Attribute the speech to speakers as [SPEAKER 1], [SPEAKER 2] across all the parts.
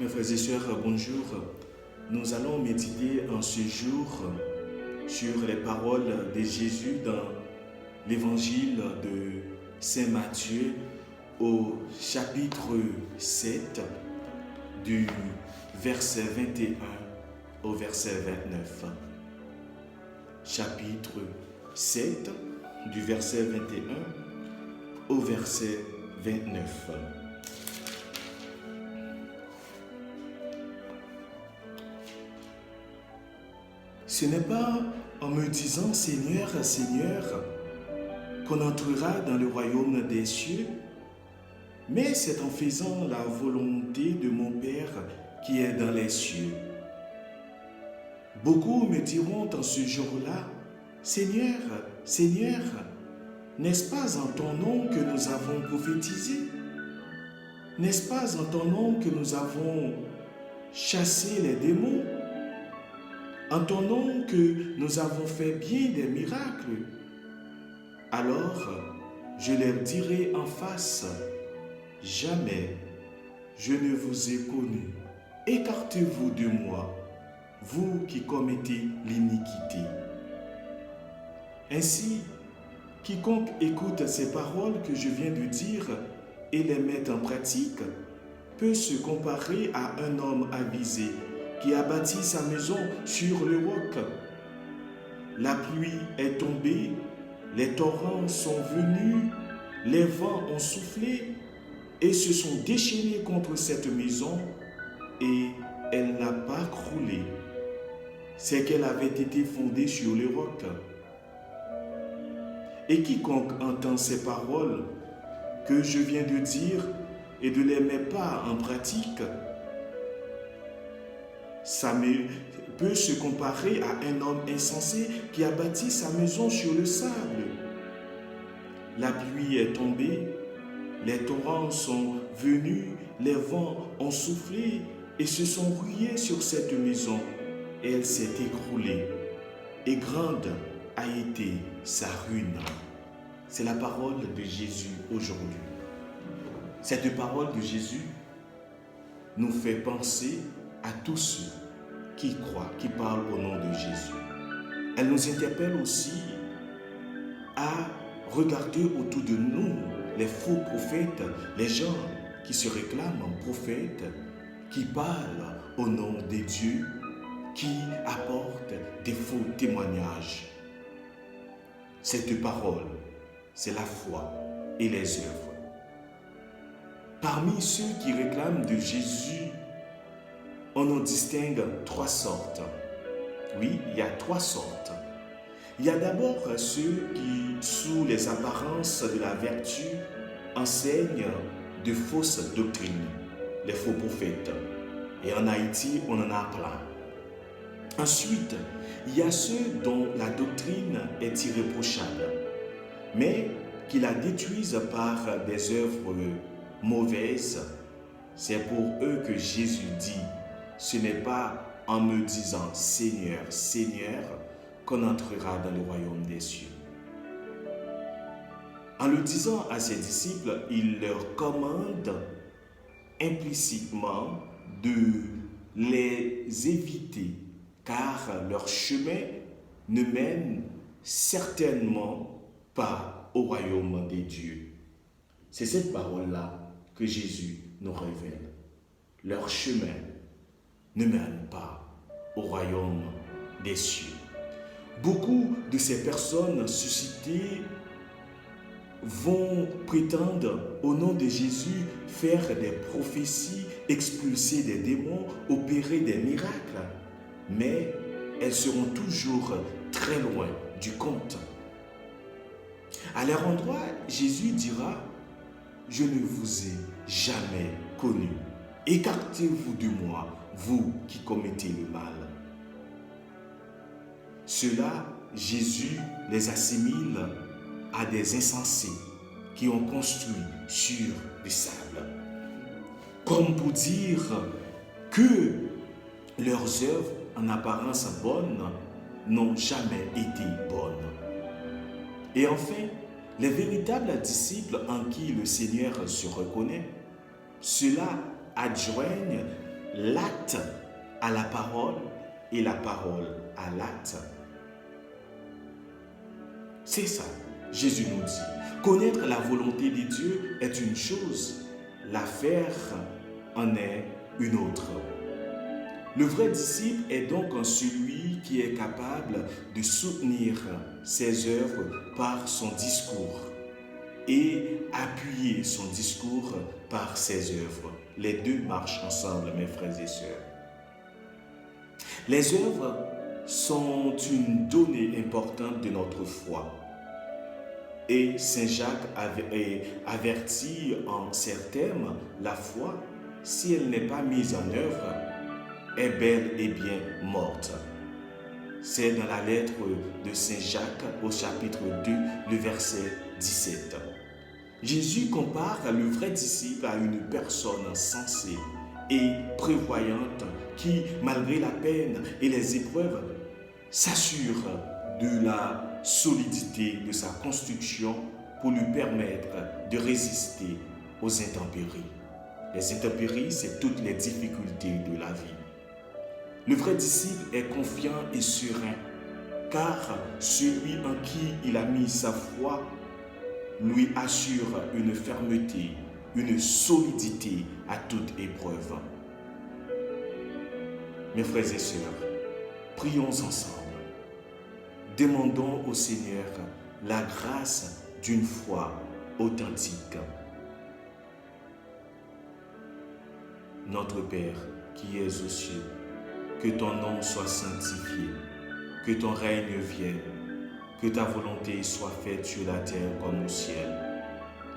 [SPEAKER 1] Mes frères et sœurs, bonjour. Nous allons méditer en ce jour sur les paroles de Jésus dans l'évangile de Saint Matthieu au chapitre 7 du verset 21 au verset 29. Chapitre 7 du verset 21 au verset 29. Ce n'est pas en me disant Seigneur, Seigneur, qu'on entrera dans le royaume des cieux, mais c'est en faisant la volonté de mon Père qui est dans les cieux. Beaucoup me diront en ce jour-là, Seigneur, Seigneur, n'est-ce pas en ton nom que nous avons prophétisé? N'est-ce pas en ton nom que nous avons chassé les démons? En ton nom que nous avons fait bien des miracles? Alors, je leur dirai en face, jamais je ne vous ai connu. Écartez-vous de moi, vous qui commettez l'iniquité. Ainsi, quiconque écoute ces paroles que je viens de dire et les met en pratique peut se comparer à un homme avisé qui a bâti sa maison sur le roc. La pluie est tombée, les torrents sont venus, les vents ont soufflé et se sont déchaînés contre cette maison et elle n'a pas croulé. C'est qu'elle avait été fondée sur le roc. Et quiconque entend ces paroles que je viens de dire et ne les met pas en pratique, ça peut se comparer à un homme insensé qui a bâti sa maison sur le sable. La pluie est tombée, les torrents sont venus, les vents ont soufflé et se sont rués sur cette maison. Et elle s'est écroulée. Et grande a été sa ruine. C'est la parole de Jésus aujourd'hui. Cette parole de Jésus nous fait penser à tous ceux qui croient, qui parlent au nom de Jésus. Elle nous interpelle aussi à regarder autour de nous les faux prophètes, les gens qui se réclament prophètes, qui parlent au nom de Dieu, qui apportent des faux témoignages. Cette parole, c'est la foi et les œuvres. Parmi ceux qui réclament de Jésus, on en distingue trois sortes. Oui, il y a trois sortes. Il y a d'abord ceux qui, sous les apparences de la vertu, enseignent de fausses doctrines, les faux prophètes. Et en Haïti, on en a plein. Ensuite, il y a ceux dont la doctrine est irréprochable, mais qui la détruisent par des œuvres mauvaises. C'est pour eux que Jésus dit, ce n'est pas en me disant Seigneur, Seigneur, qu'on entrera dans le royaume des cieux. En le disant à ses disciples, il leur commande implicitement de les éviter, car leur chemin ne mène certainement pas au royaume des dieux. C'est cette parole-là que Jésus nous révèle. Leur chemin ne mène pas au royaume des cieux. Beaucoup de ces personnes suscitées vont prétendre au nom de Jésus faire des prophéties, expulser des démons, opérer des miracles, mais elles seront toujours très loin du compte. À leur endroit, Jésus dira, je ne vous ai jamais connu. Écartez-vous de moi, vous qui commettez le mal. Ceux-là, Jésus les assimile à des insensés qui ont construit sur du sable. Comme pour dire que leurs œuvres, en apparence bonnes, n'ont jamais été bonnes. Et enfin, les véritables disciples en qui le Seigneur se reconnaît, ceux-là adjoignent l'acte à la parole et la parole à l'acte. C'est ça, Jésus nous dit. Connaître la volonté de Dieu est une chose, la faire en est une autre. Le vrai disciple est donc celui qui est capable de soutenir ses œuvres par son discours et appuyer son discours par ses œuvres. Les deux marchent ensemble, mes frères et sœurs. Les œuvres sont une donnée importante de notre foi. Et Saint Jacques avertit en ces termes, la foi, si elle n'est pas mise en œuvre, est bel et bien morte. C'est dans la lettre de Saint Jacques au chapitre 2, le verset 17. Jésus compare le vrai disciple à une personne sensée et prévoyante qui, malgré la peine et les épreuves, s'assure de la solidité de sa construction pour lui permettre de résister aux intempéries. Les intempéries, c'est toutes les difficultés de la vie. Le vrai disciple est confiant et serein, car celui en qui il a mis sa foi lui assure une fermeté, une solidité à toute épreuve. Mes frères et sœurs, prions ensemble. Demandons au Seigneur la grâce d'une foi authentique. Notre Père qui es aux cieux, que ton nom soit sanctifié, que ton règne vienne, que ta volonté soit faite sur la terre comme au ciel.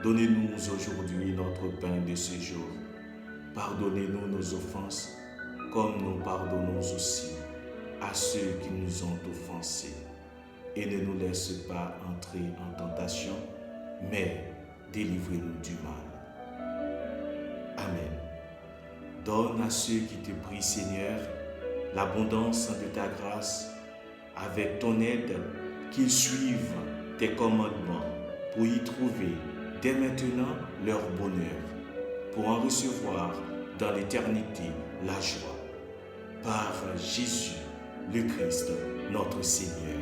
[SPEAKER 1] Donnez-nous aujourd'hui notre pain de ce jour. Pardonnez-nous nos offenses, comme nous pardonnons aussi à ceux qui nous ont offensés. Et ne nous laisse pas entrer en tentation, mais délivrez-nous du mal. Amen. Donne à ceux qui te prient, Seigneur, l'abondance de ta grâce, avec ton aide, qu'ils suivent tes commandements pour y trouver dès maintenant leur bonheur, pour en recevoir dans l'éternité la joie. Par Jésus, le Christ, notre Seigneur.